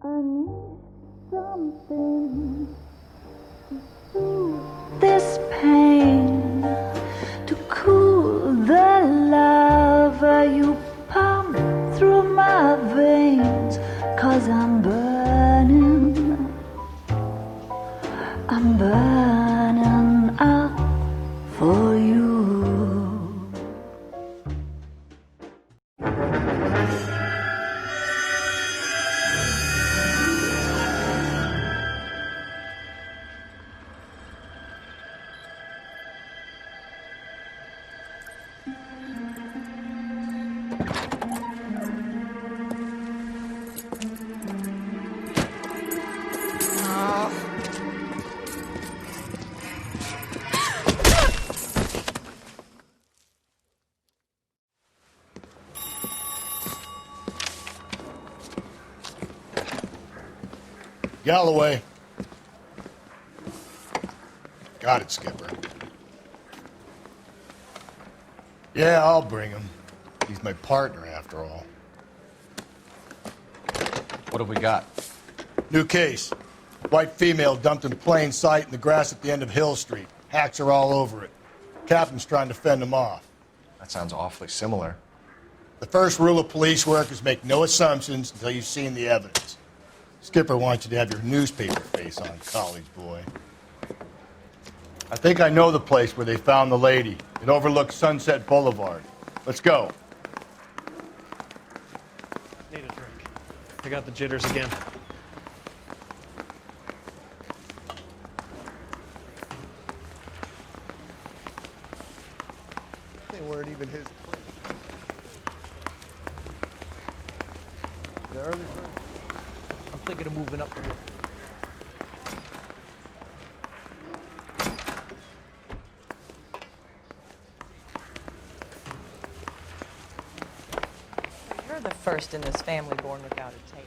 I need something to soothe this pain, to cool the lava you pump through my veins, 'cause I'm burning up for you. Galloway. Got it, Skipper. Yeah, I'll bring him. He's my partner, after all. What have we got? New case. White female dumped in plain sight in the grass at the end of Hill Street. Hacks are all over it. Captain's trying to fend them off. That sounds awfully similar. The first rule of police work is make no assumptions until you've seen the evidence. Skipper wants you to have your newspaper face on, college boy. I think I know the place where they found the lady. It overlooks Sunset Boulevard. Let's go. Need a drink. I got the jitters again. They weren't even his place. The early bird. I'm thinking of moving up to here. You're the first in this family born without a tail.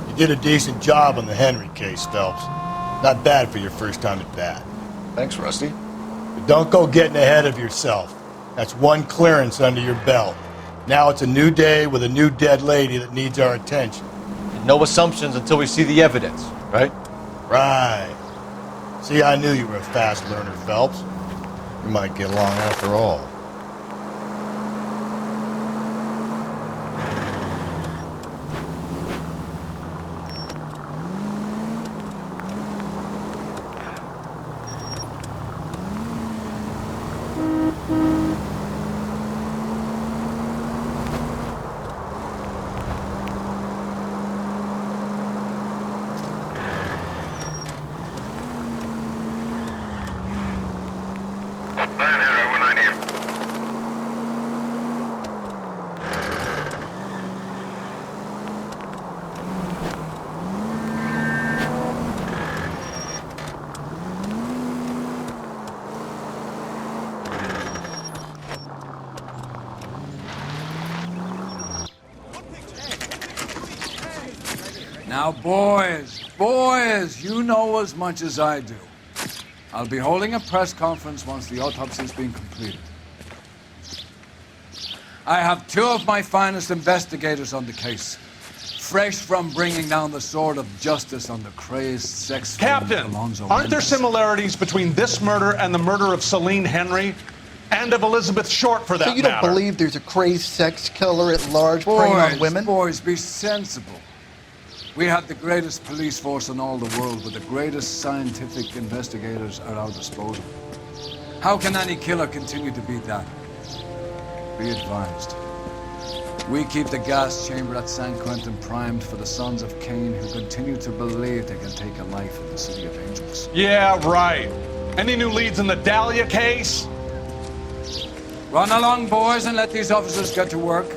You did a decent job on the Henry case, Phelps. Not bad for your first time at bat. Thanks, Rusty. But don't go getting ahead of yourself. That's one clearance under your belt. Now it's a new day with a new dead lady that needs our attention. No assumptions until we see the evidence, right? Right. See, I knew you were a fast learner, Phelps. We might get along after all. Now, boys, you know as much as I do. I'll be holding a press conference once the autopsy's been completed. I have two of my finest investigators on the case, fresh from bringing down the sword of justice on the crazed sex Captain, Alonzo aren't there Mendes. similarities between this murder and the murder of Celine Henry? And of Elizabeth Short, for that So you don't matter? believe there's a crazed sex killer at large preying on women? Boys, be sensible. We have the greatest police force in all the world, with the greatest scientific investigators at our disposal. How can any killer continue to be that? Be advised. We keep the gas chamber at San Quentin primed for the sons of Cain who continue to believe they can take a life in the City of Angels. Yeah, right. Any new leads in the Dahlia case? Run along, boys, and let these officers get to work.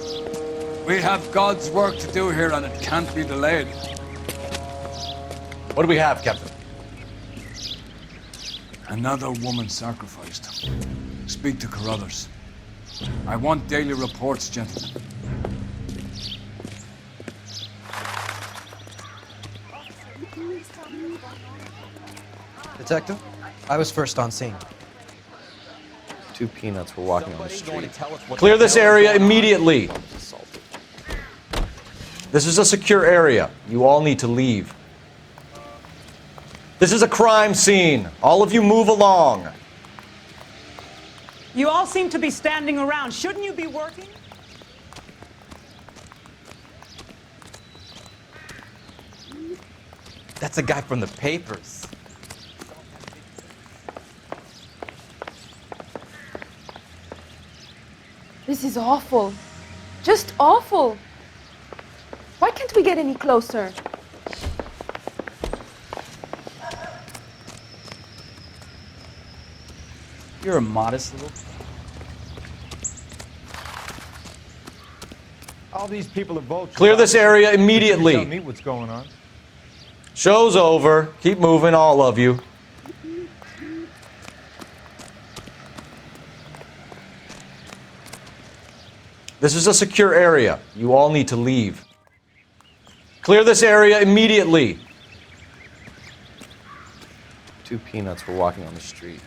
We have God's work to do here, and it can't be delayed. What do we have, Captain? Another woman sacrificed. Speak to Carruthers. I want daily reports, gentlemen. Detective, I was first on scene. 2 peanuts were walking on the street. Clear this area immediately. This is a secure area. You all need to leave. This is a crime scene. All of you move along. You all seem to be standing around. Shouldn't you be working? That's a guy from the papers. This is awful. Just awful. Why can't we get any closer? You're a modest little... All these people are vultures. Clear this area immediately. Tell me what's going on. Show's over. Keep moving, all of you. This is a secure area. You all need to leave. Clear this area immediately. 2 peanuts were walking on the street.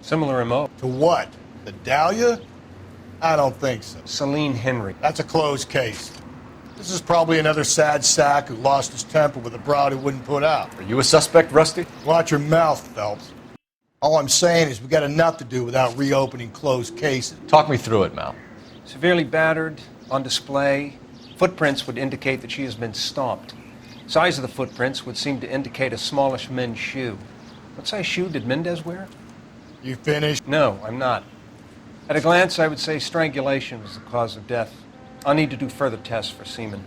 Similar MO. To what? The Dahlia? I don't think so. Celine Henry. That's a closed case. This is probably another sad sack who lost his temper with a broad who wouldn't put out. Are you a suspect, Rusty? Watch your mouth, Phelps. All I'm saying is we got enough to do without reopening closed cases. Talk me through it, Mal. Severely battered, on display. Footprints would indicate that she has been stomped. Size of the footprints would seem to indicate a smallish men's shoe. What size shoe did Mendez wear? You finished? No, I'm not. At a glance, I would say strangulation was the cause of death. I'll need to do further tests for semen.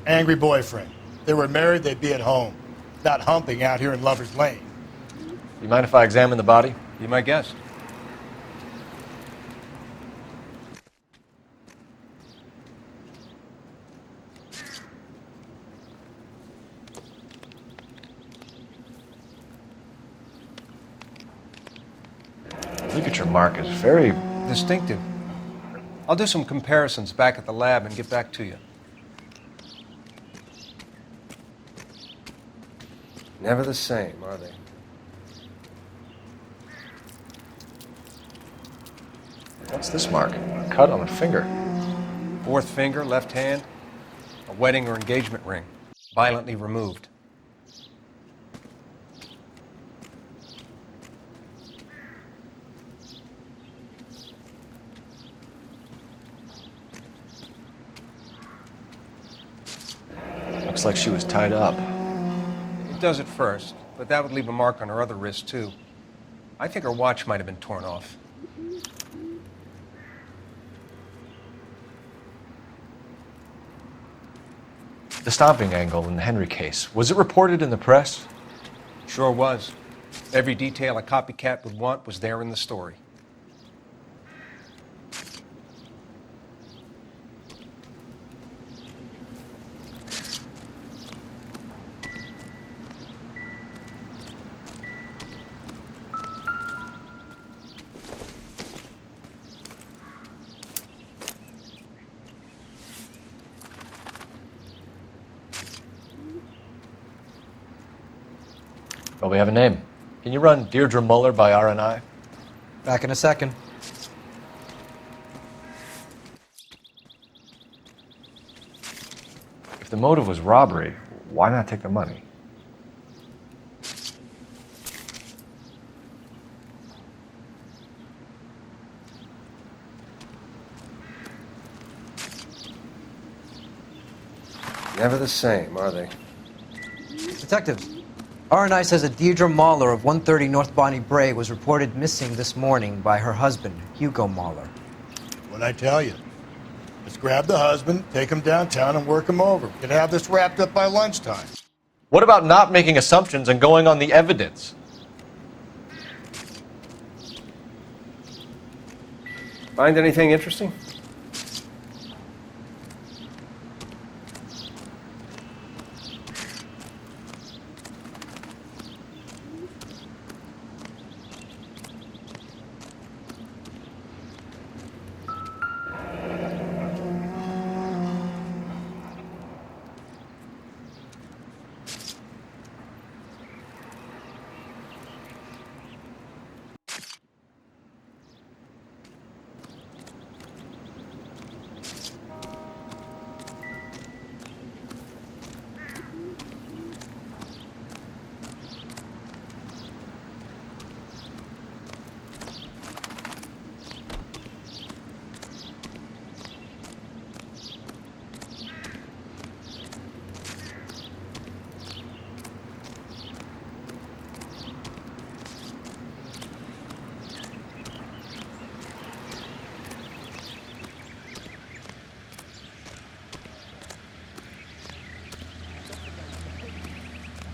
Angry boyfriend. If they were married, they'd be at home. Not humping out here in Lover's Lane. You mind if I examine the body? Be my guest. Look at your mark. It's very distinctive. I'll do some comparisons back at the lab and get back to you. Never the same, are they? What's this mark? A cut on a finger. 4th finger, left hand. A wedding or engagement ring. Violently removed. Looks like she was tied up. It does at first, but that would leave a mark on her other wrist, too. I think her watch might have been torn off. The stomping angle in the Henry case, was it reported in the press? Sure was. Every detail a copycat would want was there in the story. Well, we have a name. Can you run Deidre Moller by RNI? Back in a second. If the motive was robbery, why not take the money? Never the same, are they? Detectives, R&I says that Deidre Moller of 130 North Bonnie Bray was reported missing this morning by her husband, Hugo Moller. What'd I tell you? Let's grab the husband, take him downtown, and work him over. We could have this wrapped up by lunchtime. What about not making assumptions and going on the evidence? Find anything interesting?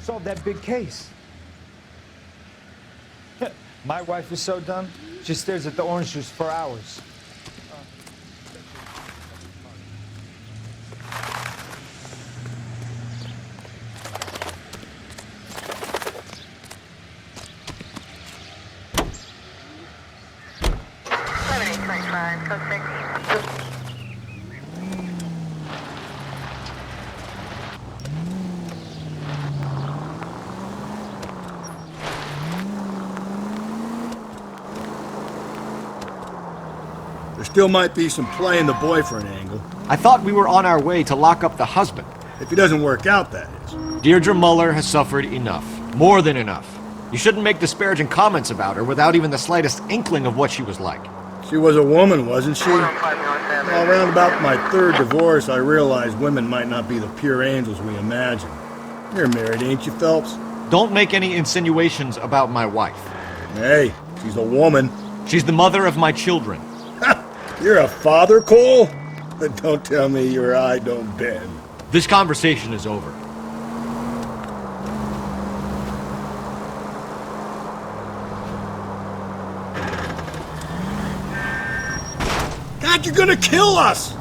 Solved that big case. My wife is so dumb, she stares at the orange juice for hours. There still might be some play in the boyfriend angle. I thought we were on our way to lock up the husband. If he doesn't work out, that is. Deirdre Moller has suffered enough. More than enough. You shouldn't make disparaging comments about her without even the slightest inkling of what she was like. She was a woman, wasn't she? Well, around about my third divorce, I realized women might not be the pure angels we imagine. You're married, ain't you, Phelps? Don't make any insinuations about my wife. Hey, she's a woman. She's the mother of my children. You're a father, Cole? But don't tell me your eye don't bend. This conversation is over. God, you're gonna kill us!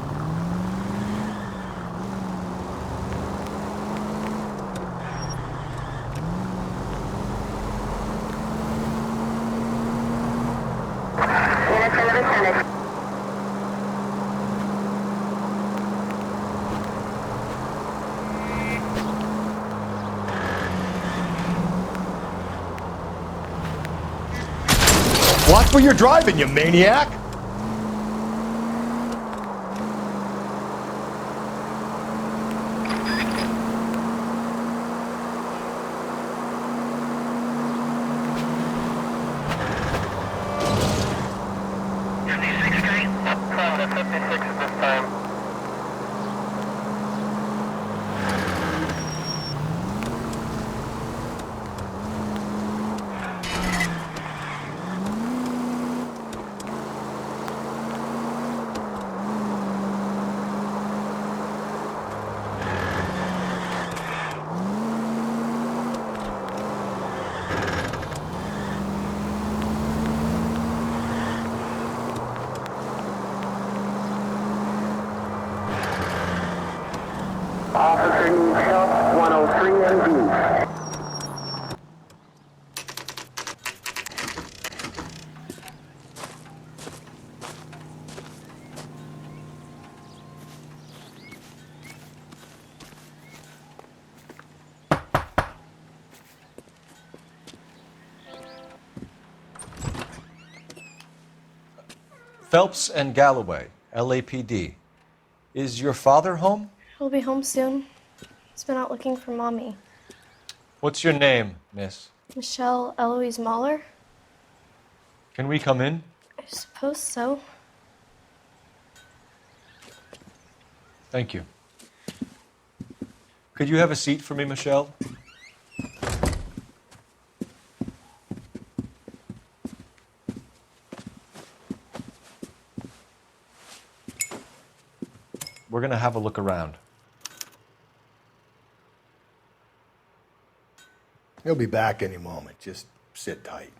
Watch where you're driving, you maniac! Officer needs help, 103 MD. Phelps and Galloway, LAPD. Is your father home? He'll be home soon. He's been out looking for Mommy. What's your name, miss? Michelle Eloise Moller? Can we come in? I suppose so. Thank you. Could you have a seat for me, Michelle? We're gonna have a look around. He'll be back any moment. Just sit tight.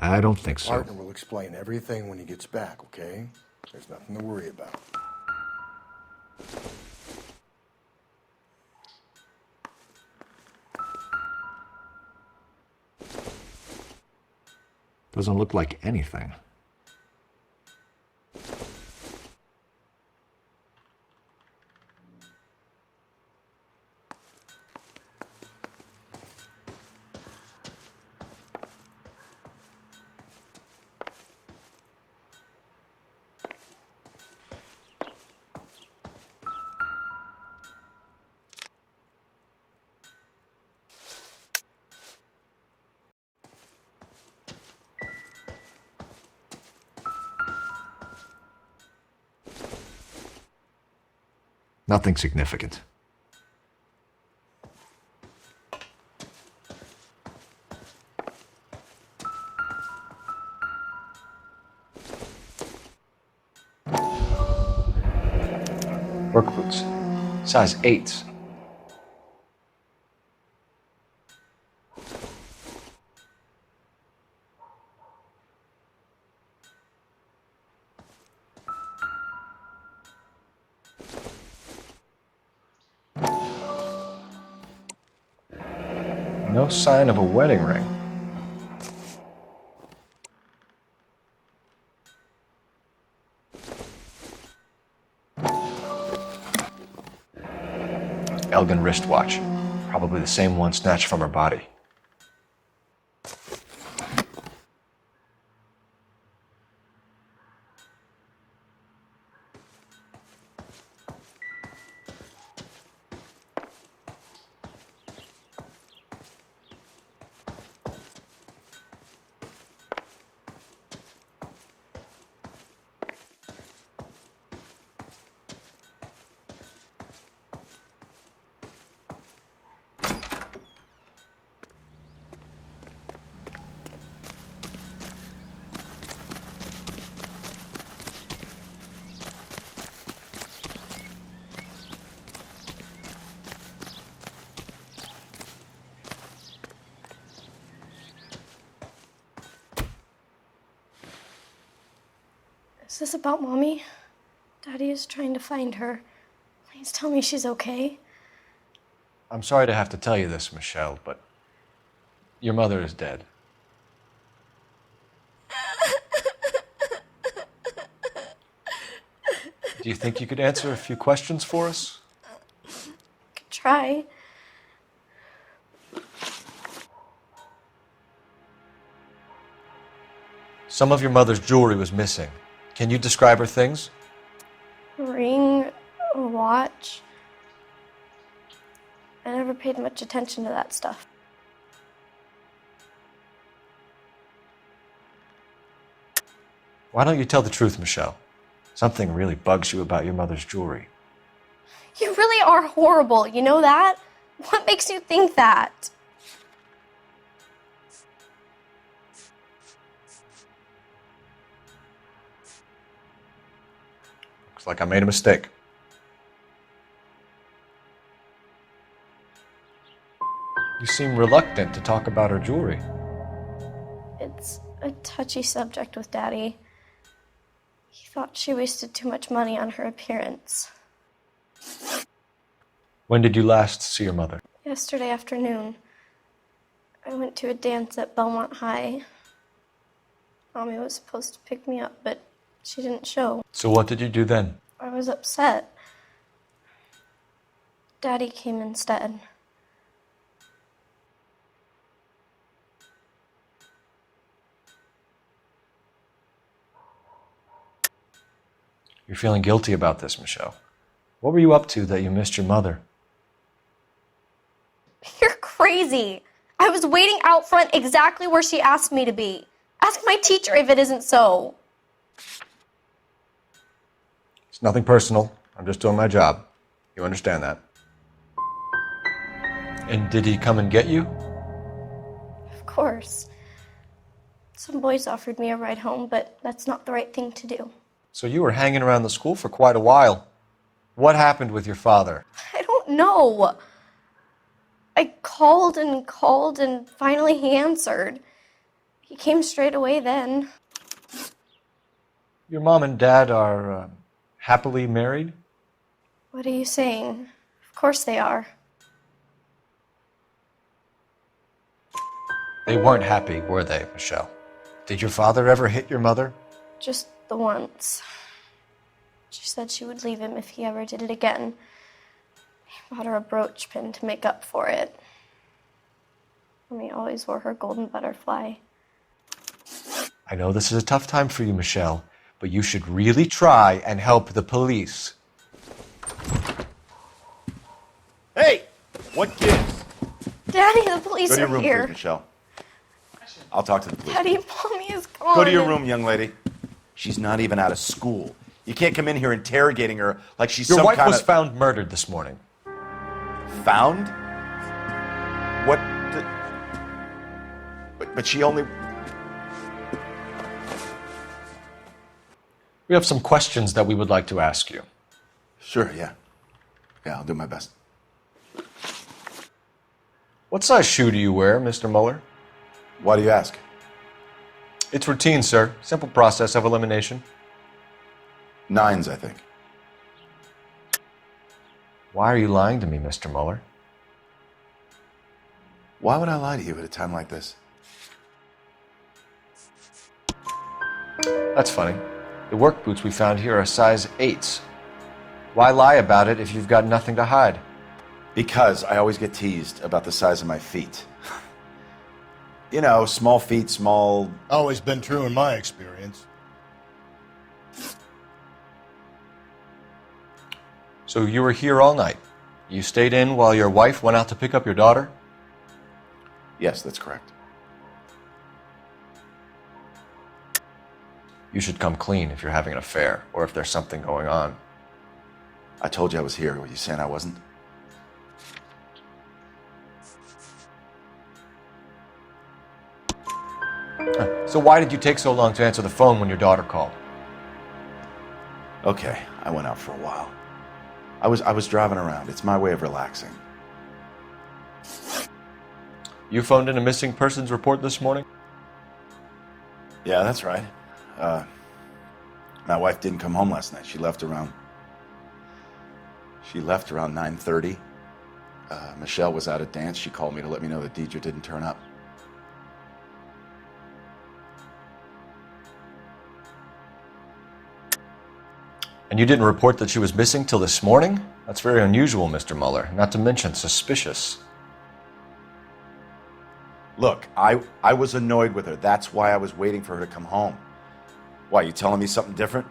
I don't think so. Partner will explain everything when he gets back, okay? There's nothing to worry about. Doesn't look like anything. Nothing significant. Work boots. Size 8. No sign of a wedding ring. Elgin wristwatch. Probably the same one snatched from her body. Is this about Mommy? Daddy is trying to find her. Please tell me she's okay. I'm sorry to have to tell you this, Michelle, but your mother is dead. Do you think you could answer a few questions for us? Could try. Some of your mother's jewelry was missing. Can you describe her things? A ring, a watch. I never paid much attention to that stuff. Why don't you tell the truth, Michelle? Something really bugs you about your mother's jewelry. You really are horrible, you know that? What makes you think that? Looks like I made a mistake. You seem reluctant to talk about her jewelry. It's a touchy subject with Daddy. He thought she wasted too much money on her appearance. When did you last see your mother? Yesterday afternoon, I went to a dance at Belmont High. Mommy was supposed to pick me up, but she didn't show. So what did you do then? I was upset. Daddy came instead. You're feeling guilty about this, Michelle. What were you up to that you missed your mother? You're crazy. I was waiting out front exactly where she asked me to be. Ask my teacher if it isn't so. It's nothing personal. I'm just doing my job. You understand that? And did he come and get you? Of course. Some boys offered me a ride home, but that's not the right thing to do. So you were hanging around the school for quite a while. What happened with your father? I don't know. I called and finally he answered. He came straight away then. Your mom and dad are happily married? What are you saying? Of course they are. They weren't happy, were they, Michelle? Did your father ever hit your mother? Just the once. She said she would leave him if he ever did it again. He bought her a brooch pin to make up for it. Mommy always wore her golden butterfly. I know this is a tough time for you, Michelle, but you should really try and help the police. Hey! What gives? Daddy, the police Go to your are room, here. please, Michelle. I'll talk to the police. Daddy, Mommy is gone. Go to your room, young lady. She's not even out of school. You can't come in here interrogating her like she's Your some wife kind was of... found murdered this morning. Found? What the... But she only... We have some questions that we would like to ask you. Sure, yeah. Yeah, I'll do my best. What size shoe do you wear, Mr. Moller? Why do you ask? It's routine, sir. Simple process of elimination. 9s, I think. Why are you lying to me, Mr. Moller? Why would I lie to you at a time like this? That's funny. The work boots we found here are size 8s. Why lie about it if you've got nothing to hide? Because I always get teased about the size of my feet. You know, small feet, small... Always been true in my experience. So you were here all night. You stayed in while your wife went out to pick up your daughter? Yes, that's correct. You should come clean if you're having an affair or if there's something going on. I told you I was here. Were you saying I wasn't? So why did you take so long to answer the phone when your daughter called? Okay, I went out for a while. I was driving around. It's my way of relaxing. You phoned in a missing persons report this morning? Yeah, that's right. My wife didn't come home last night. She left around 9:30. Michelle was out at dance. She called me to let me know that Deidre didn't turn up. And you didn't report that she was missing till this morning? That's very unusual, Mr. Mueller, not to mention suspicious. Look, I was annoyed with her. That's why I was waiting for her to come home. Why, you telling me something different?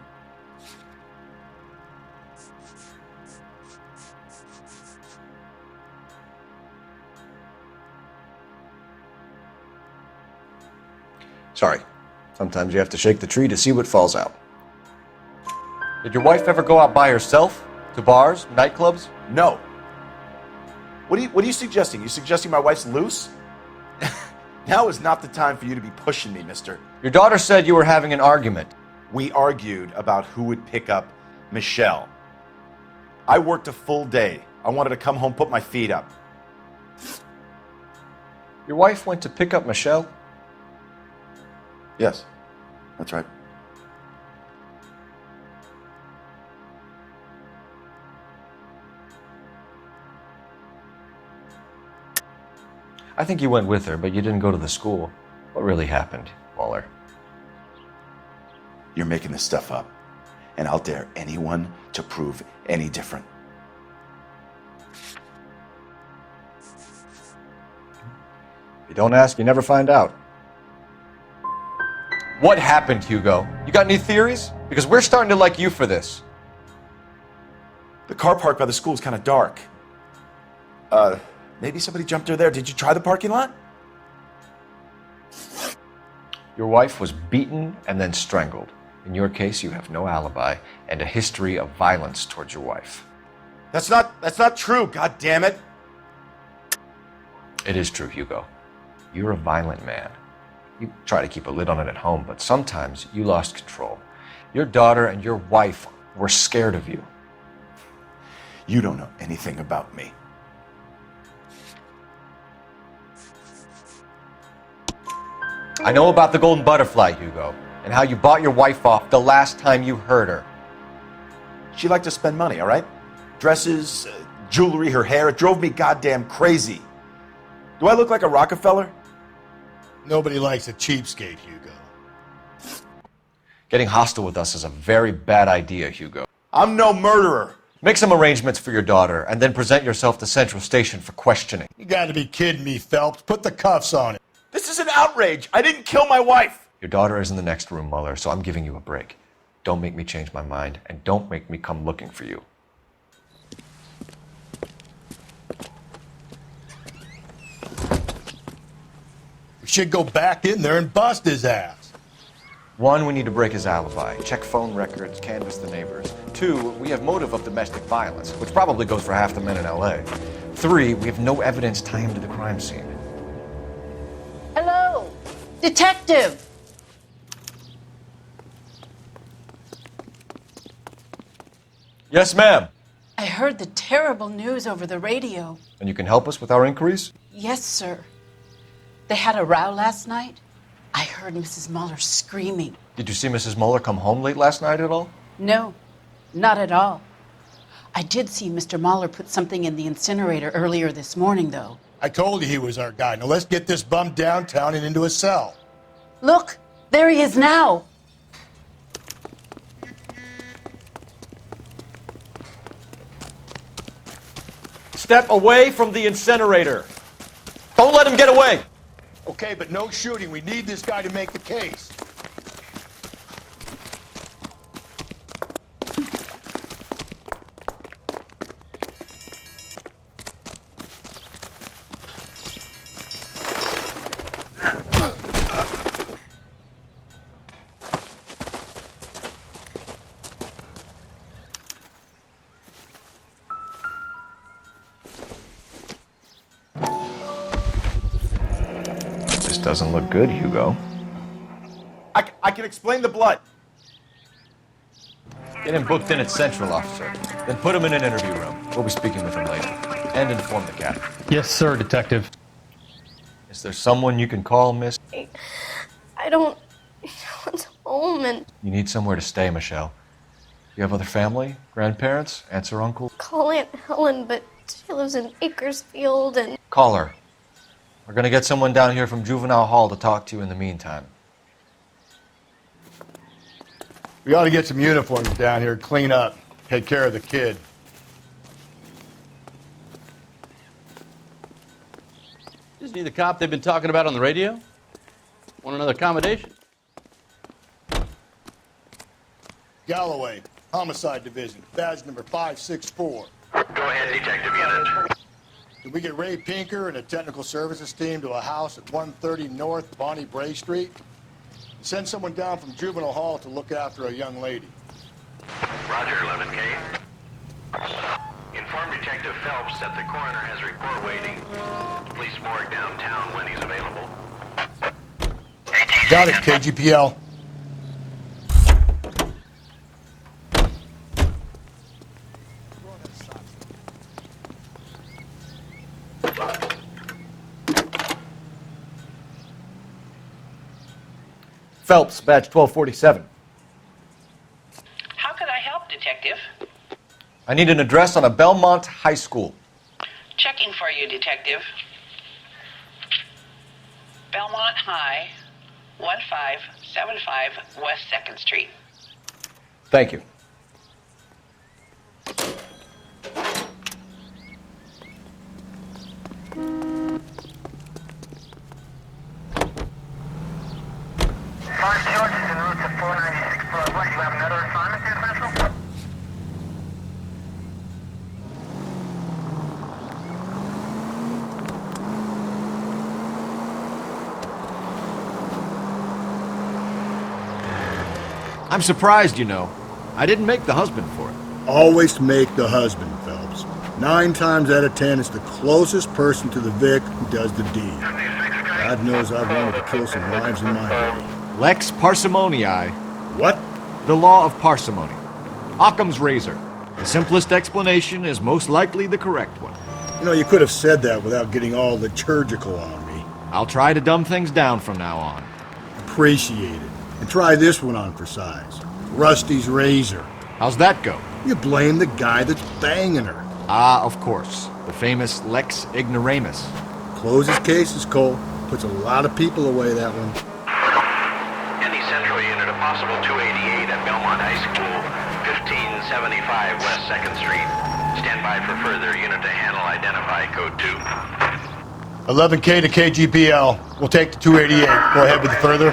Sorry. Sometimes you have to shake the tree to see what falls out. Did your wife ever go out by herself? To bars, nightclubs? No. What are you suggesting? You suggesting my wife's loose? Now is not the time for you to be pushing me, mister. Your daughter said you were having an argument. We argued about who would pick up Michelle. I worked a full day. I wanted to come home, put my feet up. Your wife went to pick up Michelle? Yes, that's right. I think you went with her, but you didn't go to the school. What really happened, Moller? You're making this stuff up, and I'll dare anyone to prove any different. If you don't ask, you never find out. What happened, Hugo? You got any theories? Because we're starting to like you for this. The car parked by the school is kind of dark. Maybe somebody jumped her there. Did you try the parking lot? Your wife was beaten and then strangled. In your case, you have no alibi and a history of violence towards your wife. That's not true, God damn it. It is true, Hugo. You're a violent man. You try to keep a lid on it at home, but sometimes you lost control. Your daughter and your wife were scared of you. You don't know anything about me. I know about the golden butterfly, Hugo, and how you bought your wife off the last time you heard her. She liked to spend money, all right? Dresses, jewelry, her hair. It drove me goddamn crazy. Do I look like a Rockefeller? Nobody likes a cheapskate, Hugo. Getting hostile with us is a very bad idea, Hugo. I'm no murderer. Make some arrangements for your daughter, and then present yourself to Central Station for questioning. You gotta be kidding me, Phelps. Put the cuffs on it. This is an outrage. I didn't kill my wife. Your daughter is in the next room, Moller, so I'm giving you a break. Don't make me change my mind, and don't make me come looking for you. We should go back in there and bust his ass. 1, we need to break his alibi. Check phone records, canvass the neighbors. 2, we have motive of domestic violence, which probably goes for half the men in LA. 3, we have no evidence tying him to the crime scene. Hello, detective. Yes, ma'am. I heard the terrible news over the radio. And you can help us with our inquiries? Yes, sir. They had a row last night. I heard Mrs. Moller screaming. Did you see Mrs. Moller come home late last night at all? No, not at all. I did see Mr. Moller put something in the incinerator earlier this morning, though. I told you he was our guy. Now let's get this bum downtown and into a cell. Look, there he is now. Step away from the incinerator. Don't let him get away. Okay, but no shooting. We need this guy to make the case. Doesn't look good, Hugo. I can explain the blood. Get him booked in at Central, officer. Then put him in an interview room. We'll be speaking with him later. And inform the captain. Yes, sir, detective. Is there someone you can call, miss? I don't want home and You need somewhere to stay, Michelle. You have other family? Grandparents? Aunts or uncles? call Aunt Helen, but she lives in Bakersfield and Call her. We're gonna get someone down here from Juvenile Hall to talk to you in the meantime. We ought to get some uniforms down here, clean up, take care of the kid. Isn't he the cop they've been talking about on the radio? Want another accommodation? Galloway, Homicide Division, badge number 564. Go ahead, Detective Unit. Did we get Ray Pinker and a technical services team to a house at 130 North Bonnie Bray Street? Send someone down from Juvenile Hall to look after a young lady. Roger, 11K. Inform Detective Phelps that the coroner has a report waiting. Police morgue downtown when he's available. Got it, KGPL. Phelps, badge 1247. How can I help, Detective? I need an address on a Belmont High School. Checking for you, Detective. Belmont High, 1575 West 2nd Street. Thank you. I'm surprised, you know. I didn't make the husband for it. Always make the husband, Phelps. 9 times out of 10, it's the closest person to the Vic who does the deed. God knows I've wanted to kill some lives in my day. Lex parsimonii. What? The law of parsimony. Occam's razor. The simplest explanation is most likely the correct one. You know, you could have said that without getting all liturgical on me. I'll try to dumb things down from now on. Appreciate it. And try this one on for size. Rusty's razor. How's that go? You blame the guy that's banging her. Ah, of course. The famous Lex ignoramus. Closes cases, Cole. Puts a lot of people away, that one. Any Central unit, a possible 288 at Belmont High School, 1575 West 2nd Street. Stand by for further unit to handle. Identify code 2. 11K to KGPL. We'll take the 288. Go ahead with the further.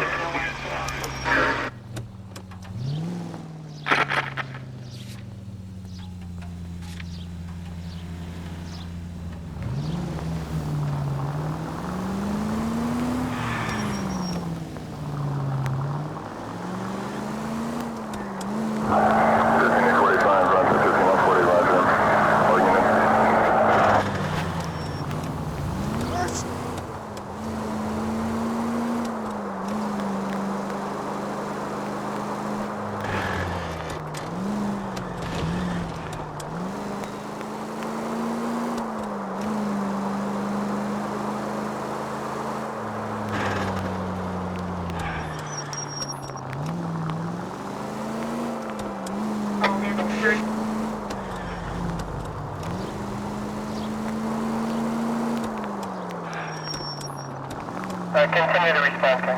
Continue to respond, sir.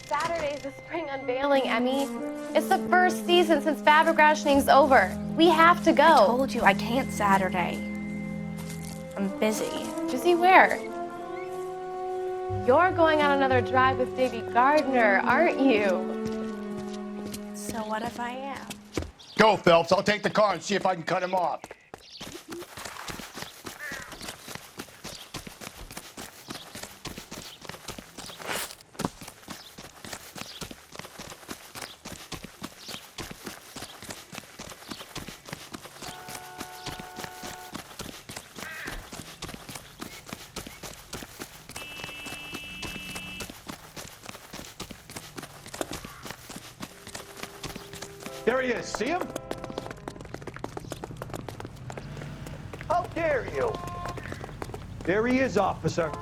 Saturday's the spring unveiling, Emmy. It's the first season since fabric rationing's over. We have to go. I told you I can't Saturday. I'm busy. Busy where? You're going on another drive with Davy Gardner, aren't you? So what if I am? Go, Phelps. I'll take the car and see if I can cut him off. There he is. See him? How dare you? There he is, officer.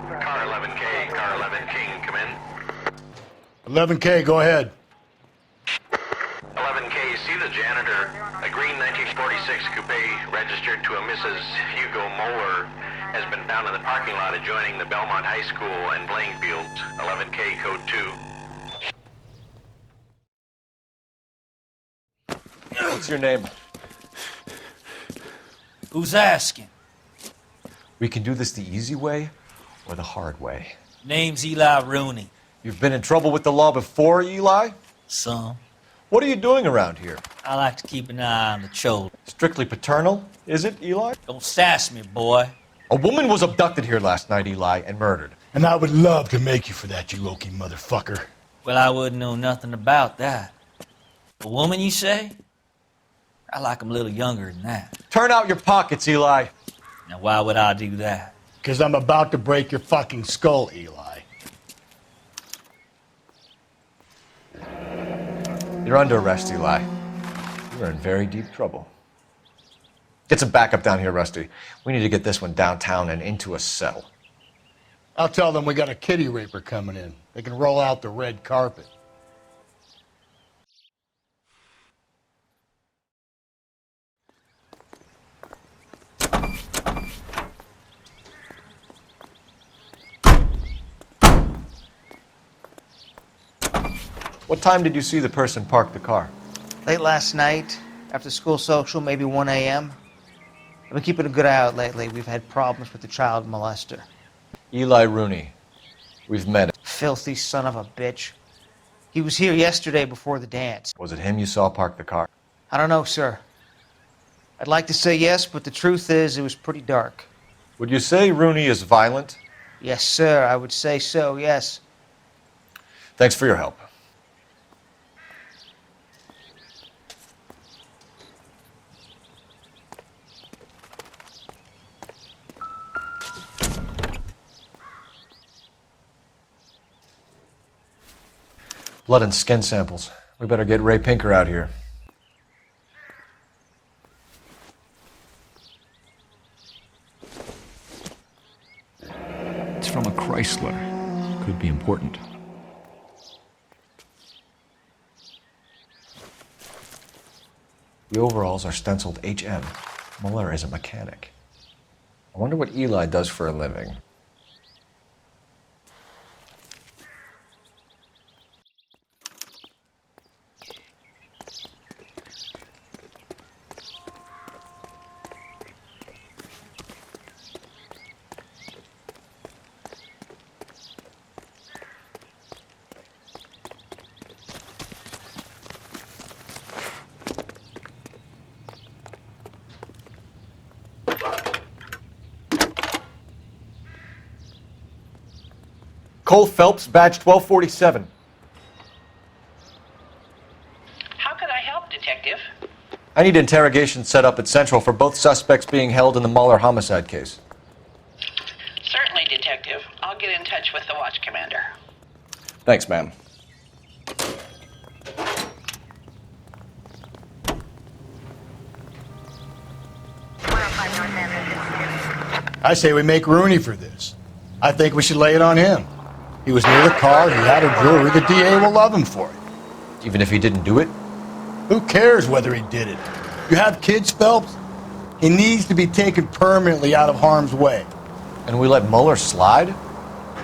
Car 11K, Car 11 King, come in. 11K, go ahead. 11K, see the janitor. A green 1946 coupe registered to a Mrs. Hugo Moller has been found in the parking lot adjoining the Belmont High School and playing fields. 11K, code 2. What's your name? Who's asking? We can do this the easy way or the hard way. Name's Eli Rooney. You've been in trouble with the law before, Eli? Some. What are you doing around here? I like to keep an eye on the children. Strictly paternal, is it, Eli? Don't sass me, boy. A woman was abducted here last night, Eli, and murdered. And I would love to make you for that, you oaky motherfucker. Well, I wouldn't know nothing about that. A woman, you say? I like 'em a little younger than that. Turn out your pockets, Eli. Now, why would I do that? Because I'm about to break your fucking skull, Eli. You're under arrest, Eli. You're in very deep trouble. Get some backup down here, Rusty. We need to get this one downtown and into a cell. I'll tell them we got a kitty raper coming in. They can roll out the red carpet. What time did you see the person park the car? Late last night, after school social, maybe 1 a.m. I've been keeping a good eye out lately. We've had problems with the child molester. Eli Rooney. We've met him. Filthy son of a bitch. He was here yesterday before the dance. Was it him you saw park the car? I don't know, sir. I'd like to say yes, but the truth is it was pretty dark. Would you say Rooney is violent? Yes, sir, I would say so, yes. Thanks for your help. Blood and skin samples. We better get Ray Pinker out here. It's from a Chrysler. Could be important. The overalls are stenciled HM. Moller is a mechanic. I wonder what Eli does for a living. Cole Phelps, badge 1247. How could I help, Detective? I need interrogation set up at Central for both suspects being held in the Moller homicide case. Certainly, Detective. I'll get in touch with the watch commander. Thanks, ma'am. I say we make Rooney for this. I think we should lay it on him. He was near the car, he had her jewelry, the DA will love him for it. Even if he didn't do it? Who cares whether he did it? You have kids, Phelps? He needs to be taken permanently out of harm's way. And we let Moller slide?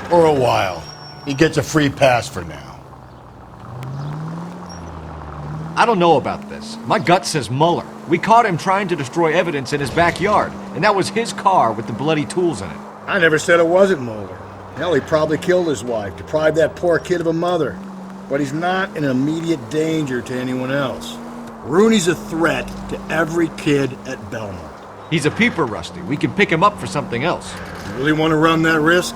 For a while. He gets a free pass for now. I don't know about this. My gut says Moller. We caught him trying to destroy evidence in his backyard, and that was his car with the bloody tools in it. I never said it wasn't Moller. Hell, he probably killed his wife, deprived that poor kid of a mother. But he's not an immediate danger to anyone else. Rooney's a threat to every kid at Belmont. He's a peeper, Rusty. We can pick him up for something else. You really want to run that risk?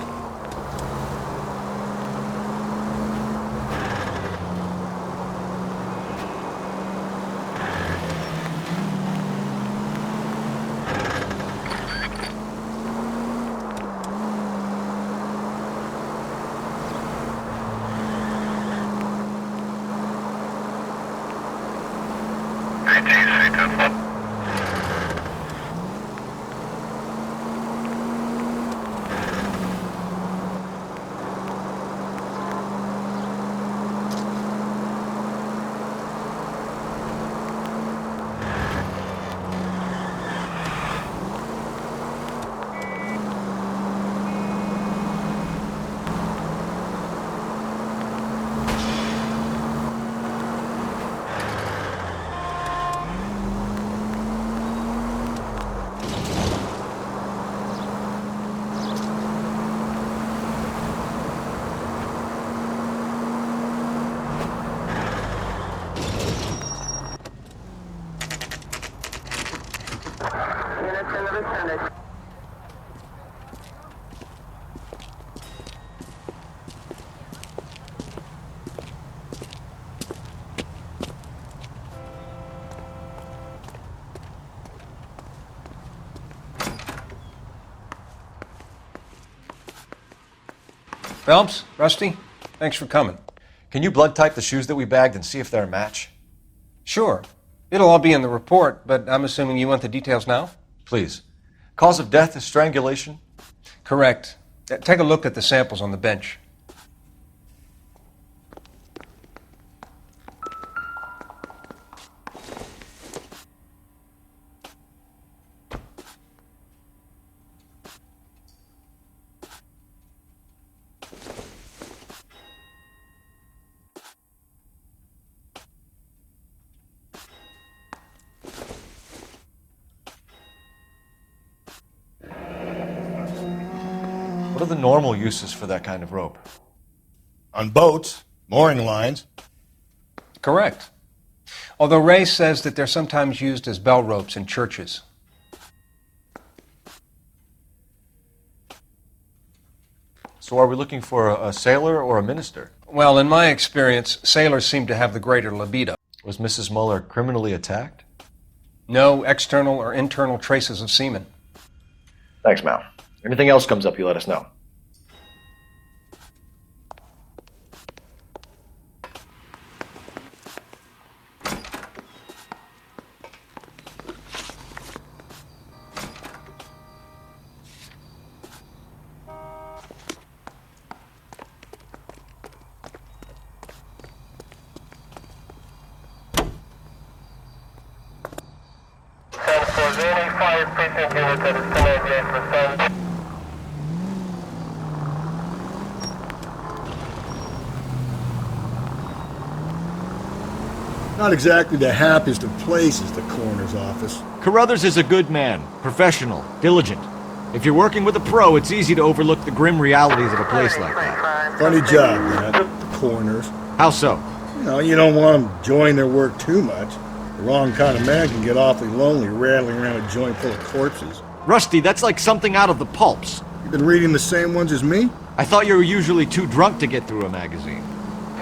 Phelps, Rusty, thanks for coming. Can you blood type the shoes that we bagged and see if they're a match? Sure. It'll all be in the report, but I'm assuming you want the details now? Please. Cause of death is strangulation? Correct. Take a look at the samples on the bench. What are the normal uses for that kind of rope? On boats, mooring lines. Correct. Although Ray says that they're sometimes used as bell ropes in churches. So are we looking for a sailor or a minister? Well, in my experience, sailors seem to have the greater libido. Was Mrs. Moller criminally attacked? No external or internal traces of semen. Thanks, Mal. Anything else comes up, you let us know. Not exactly the happiest of places, the coroner's office. Carruthers is a good man, professional, diligent. If you're working with a pro, it's easy to overlook the grim realities of a place like that. Funny job, that, the coroner's. How so? You don't want them enjoying their work too much. The wrong kind of man can get awfully lonely rattling around a joint full of corpses. Rusty, that's like something out of the pulps. You been reading the same ones as me? I thought you were usually too drunk to get through a magazine.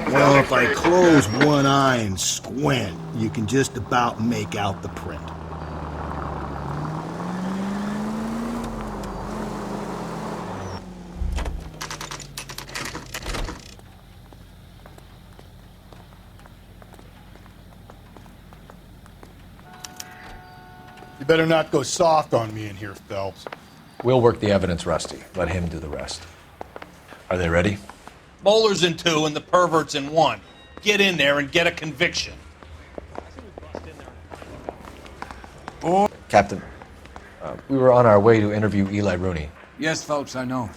Well, if I close one eye and squint, you can just about make out the print. You better not go soft on me in here, Phelps. We'll work the evidence, Rusty. Let him do the rest. Are they ready? Moller's in 2 and the pervert's in 1. Get in there and get a conviction. Captain, we were on our way to interview Eli Rooney. Yes, Phelps, I know.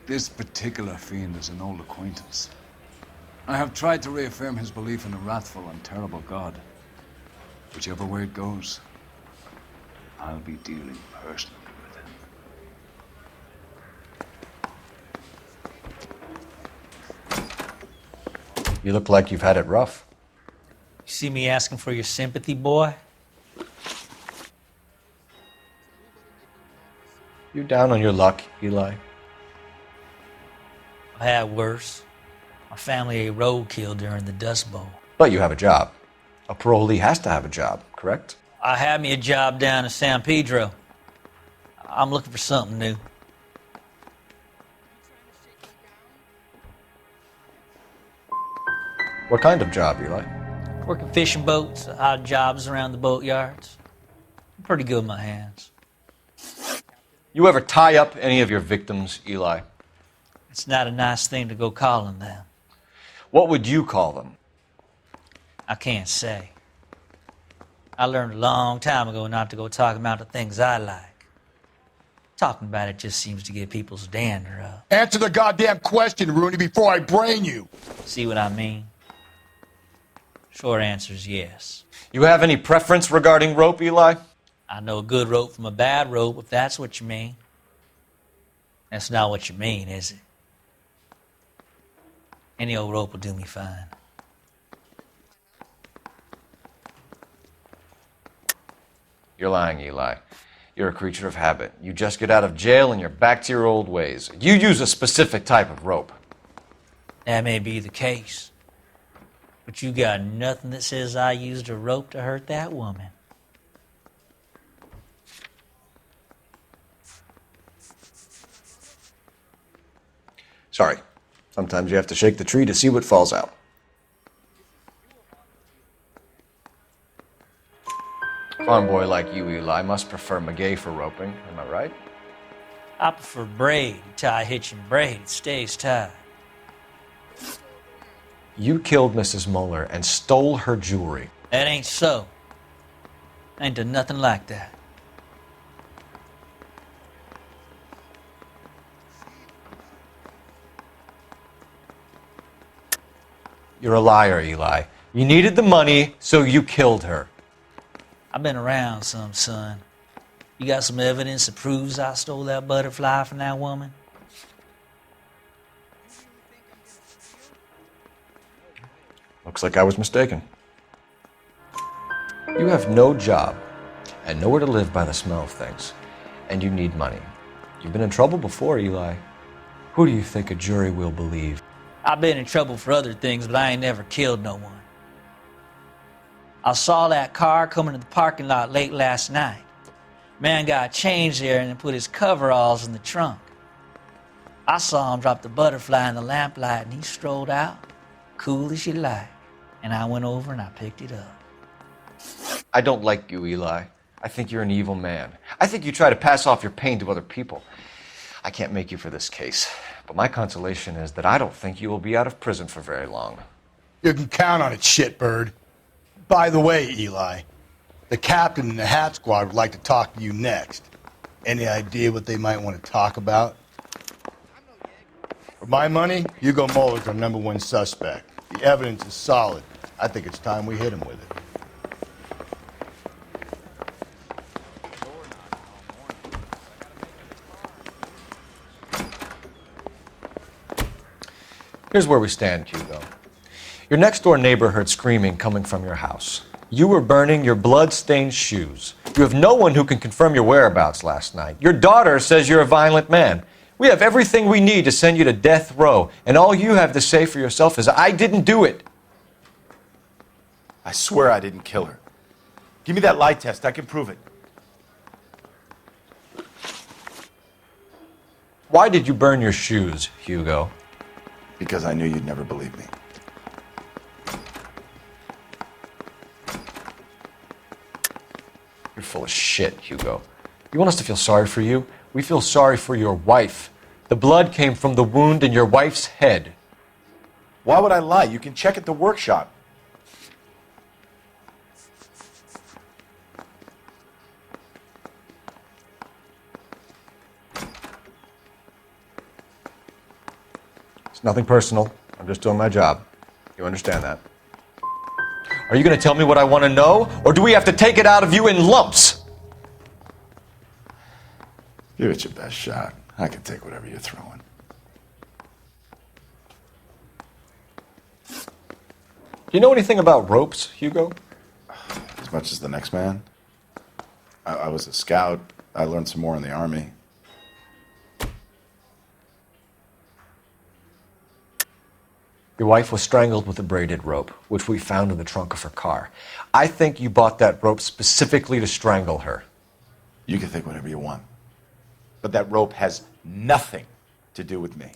This particular fiend is an old acquaintance. I have tried to reaffirm his belief in a wrathful and terrible God. Whichever way it goes, I'll be dealing personally with him. You look like you've had it rough. You see me asking for your sympathy, boy? You down on your luck, Eli? I had worse. My family ate roadkill during the Dust Bowl. But you have a job. A parolee has to have a job, correct? I had me a job down in San Pedro. I'm looking for something new. What kind of job, Eli? Working fishing boats, odd jobs around the boatyards. I'm pretty good with my hands. You ever tie up any of your victims, Eli? It's not a nice thing to go calling them. What would you call them? I can't say. I learned a long time ago not to go talking about the things I like. Talking about it just seems to get people's dander up. Answer the goddamn question, Rooney, before I brain you. See what I mean? Short answer is yes. You have any preference regarding rope, Eli? I know a good rope from a bad rope, if that's what you mean. That's not what you mean, is it? Any old rope will do me fine. You're lying, Eli. You're a creature of habit. You just get out of jail and you're back to your old ways. You use a specific type of rope. That may be the case. But you got nothing that says I used a rope to hurt that woman. Sorry. Sometimes you have to shake the tree to see what falls out. A farm boy like you, Eli, must prefer McGay for roping. Am I right? I prefer braid. Tie, hitch, and braid. It stays tied. You killed Mrs. Moller and stole her jewelry. That ain't so. I ain't done nothing like that. You're a liar, Eli. You needed the money, so you killed her. I've been around some, son. You got some evidence that proves I stole that butterfly from that woman? Looks like I was mistaken. You have no job and nowhere to live by the smell of things, and you need money. You've been in trouble before, Eli. Who do you think a jury will believe? I've been in trouble for other things, but I ain't never killed no one. I saw that car coming to the parking lot late last night. Man got changed there and then put his coveralls in the trunk. I saw him drop the butterfly in the lamplight and he strolled out, cool as you like. And I went over and I picked it up. I don't like you, Eli. I think you're an evil man. I think you try to pass off your pain to other people. I can't make you for this case, but my consolation is that I don't think you will be out of prison for very long. You can count on it, shitbird. By the way, Eli, the captain and the hat squad would like to talk to you next. Any idea what they might want to talk about? For my money, Hugo Moller's our #1 suspect. The evidence is solid. I think it's time we hit him with it. Here's where we stand, Hugo. Your next-door neighbor heard screaming coming from your house. You were burning your blood-stained shoes. You have no one who can confirm your whereabouts last night. Your daughter says you're a violent man. We have everything we need to send you to death row, and all you have to say for yourself is, I didn't do it. I swear I didn't kill her. Give me that lie test. I can prove it. Why did you burn your shoes, Hugo? Because I knew you'd never believe me. You're full of shit, Hugo. You want us to feel sorry for you? We feel sorry for your wife. The blood came from the wound in your wife's head. Why would I lie? You can check at the workshop. It's nothing personal. I'm just doing my job. You understand that? Are you going to tell me what I want to know, or do we have to take it out of you in lumps? Give it your best shot. I can take whatever you're throwing. Do you know anything about ropes, Hugo? As much as the next man. I was a scout. I learned some more in the Army. Your wife was strangled with a braided rope, which we found in the trunk of her car. I think you bought that rope specifically to strangle her. You can think whatever you want. But that rope has nothing to do with me.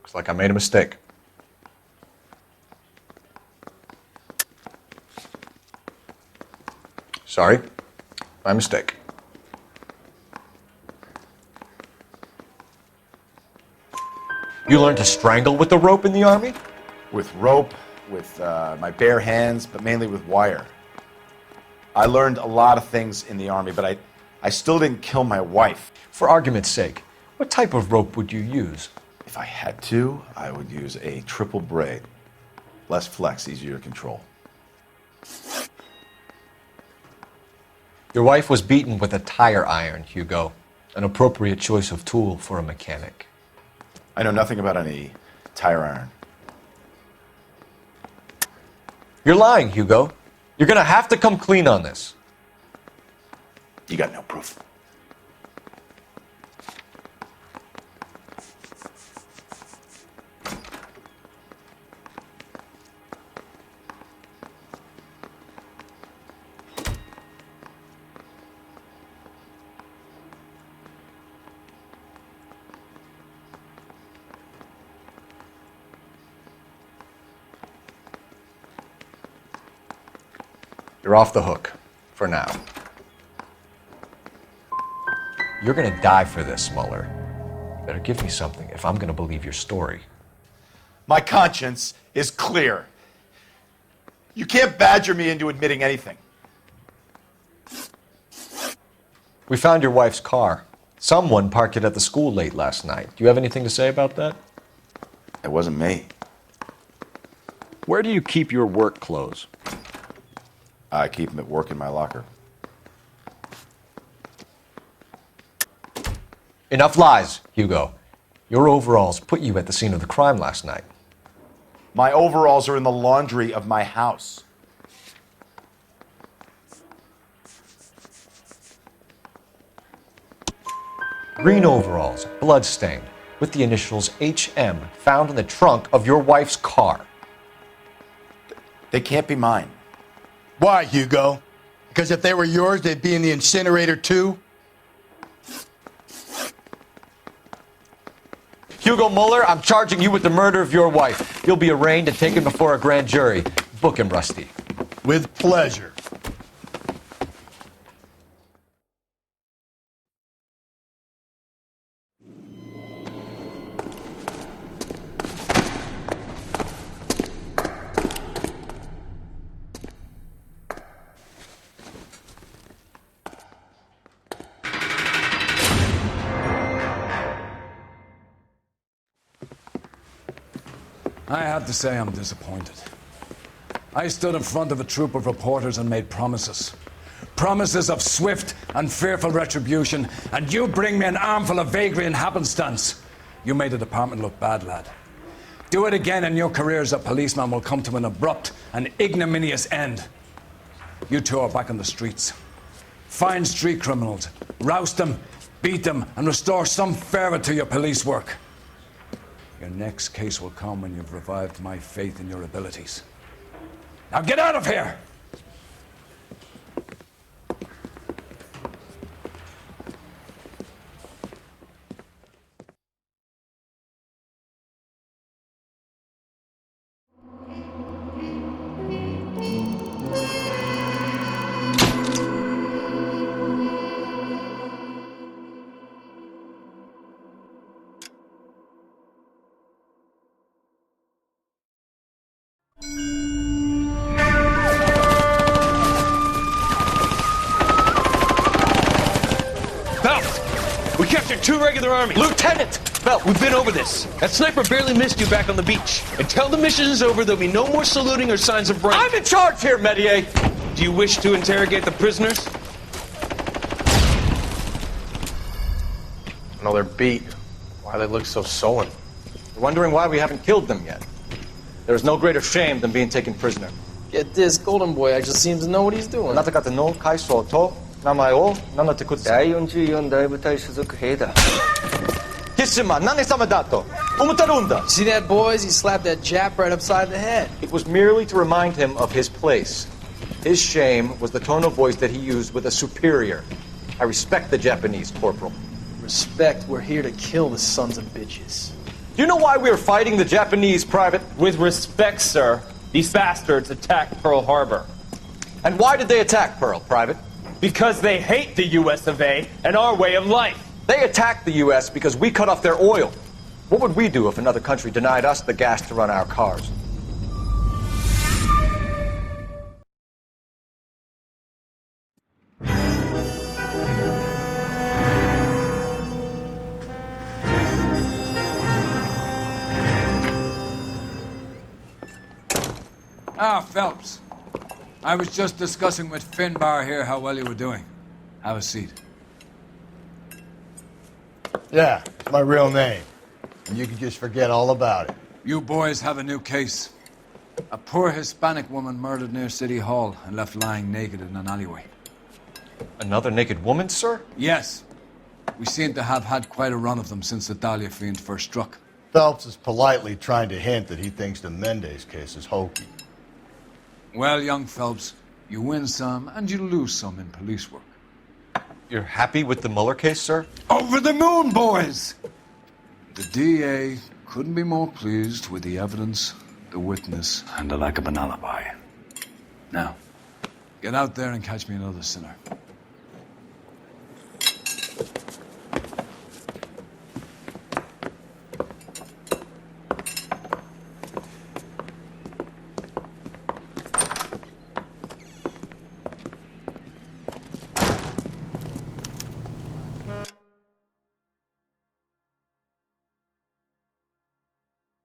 Looks like I made a mistake. Sorry, my mistake. You learned to strangle with the rope in the Army? With rope, with my bare hands, but mainly with wire. I learned a lot of things in the Army, but I still didn't kill my wife. For argument's sake, what type of rope would you use? If I had to, I would use a triple braid. Less flex, easier to control. Your wife was beaten with a tire iron, Hugo. An appropriate choice of tool for a mechanic. I know nothing about any tire iron. You're lying, Hugo. You're gonna have to come clean on this. You got no proof. You're off the hook, for now. You're gonna die for this, Muller. Better give me something if I'm gonna believe your story. My conscience is clear. You can't badger me into admitting anything. We found your wife's car. Someone parked it at the school late last night. Do you have anything to say about that? It wasn't me. Where do you keep your work clothes? I keep them at work in my locker. Enough lies, Hugo. Your overalls put you at the scene of the crime last night. My overalls are in the laundry of my house. Green overalls, bloodstained, with the initials HM found in the trunk of your wife's car. They can't be mine. Why, Hugo? Because if they were yours, they'd be in the incinerator too? Hugo Moller, I'm charging you with the murder of your wife. You'll be arraigned and taken before a grand jury. Book him, Rusty. With pleasure. I have to say I'm disappointed. I stood in front of a troop of reporters and made promises. Promises of swift and fearful retribution, and you bring me an armful of vagary and happenstance. You made the department look bad, lad. Do it again and your career as a policeman will come to an abrupt and ignominious end. You two are back on the streets. Find street criminals, roust them, beat them, and restore some fervor to your police work. Your next case will come when you've revived my faith in your abilities. Now get out of here! We captured 2 regular armies. Lieutenant! Belt, we've been over this. That sniper barely missed you back on the beach. Until the mission is over, there'll be no more saluting or signs of rank. I'm in charge here, Medier! Do you wish to interrogate the prisoners? No, they're beat. Why they look so sullen? They're wondering why we haven't killed them yet. There is no greater shame than being taken prisoner. Get this, Golden Boy actually seems to know what he's doing. あなた方の階層と名前を名乗ってください。第44大部隊所属兵だ。キスマ、何様だと思ってるんだ。See that, boys? He slapped that Jap right upside the head. It was merely to remind him of his place. His shame was the tone of voice that he used with a superior. I respect the Japanese, Corporal. Respect, we're here to kill the sons of bitches. Do you know why we are fighting the Japanese, Private? With respect, sir, these bastards attacked Pearl Harbor. And why did they attack Pearl, Private? Because they hate the US of A and our way of life. They attacked the U.S. because we cut off their oil. What would we do if another country denied us the gas to run our cars? Ah, Phelps. I was just discussing with Finbar here how well you were doing. Have a seat. Yeah, it's my real name. And you can just forget all about it. You boys have a new case. A poor Hispanic woman murdered near City Hall and left lying naked in an alleyway. Another naked woman, sir? Yes. We seem to have had quite a run of them since the Dahlia fiend first struck. Phelps is politely trying to hint that he thinks the Mendez case is hokey. Well, young Phelps, you win some and you lose some in police work. You're happy with the Muller case, sir? Over the moon, boys! The DA couldn't be more pleased with the evidence, the witness, and the lack of an alibi. Now, get out there and catch me another sinner.